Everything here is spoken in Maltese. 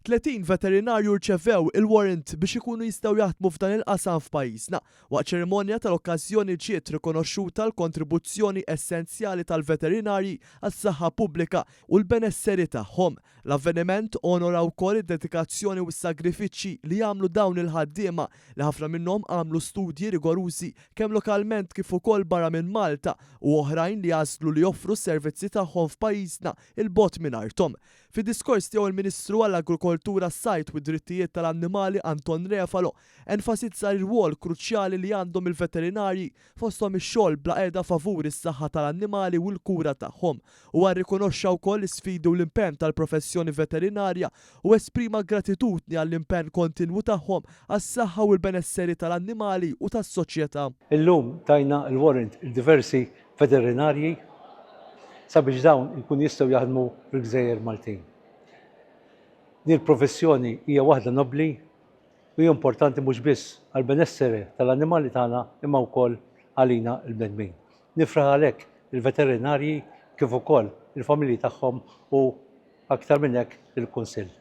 30 veterinarju rċevew il-warrant biex ikunu jistgħu jaħdmu f'dan il-qasam f'pajjiżna. Waqt ċerimonja tal-okkażjoni ġiet rikonoxxuta l-kontribuzzjoni essenzjali tal-veterinarji għas-saħħa pubblika u l-benesseri tagħhom. L-avveniment onora wkoll id-dedikazzjoni u s-sagrifiċċji li jagħmlu dawn il-ħaddiema li ħafna minnhom għamlu studji rigorużi kemm lokalment kif ukoll barra minn Malta u oħrajn li jażlu li joffru s-servizzi tagħhom f'pajjiżna il-bogħod minn arthom. Fid-diskors tiegħu il-Ministru għall-Agrikoltura, s-Sajt u d-Drittijiet tal-Annimali Anton Refalo enfasizza r-rwol kruċjali li għandhom il-veterinarji fosthom ix-xogħol bla qiegħda favur is-saħħa tal-annimali u l-kura tagħhom u rikonoxxa wkoll l-isfidi u l-impenn tal-professjoni veterinarja u esprima gratitudni għall-impenn kontinwu tagħhom għas-saħħa u l-benesseri tal-annimali u tas-soċjetà. Illum tajna l-warrant il-diversi veterinarji sabiex dawn ikun jistgħu jaħdmu fil-Gżejjer Maltin. Din il-professjoni hija waħda nobbli u hija importanti mhux biss għall-benesseri tal-annimali tagħna imma wkoll għalina l-bnedmin. Nifraħ għalhekk il-veterinarji kif ukoll il-familji tagħhom u aktar minn hekk il-Kunsill.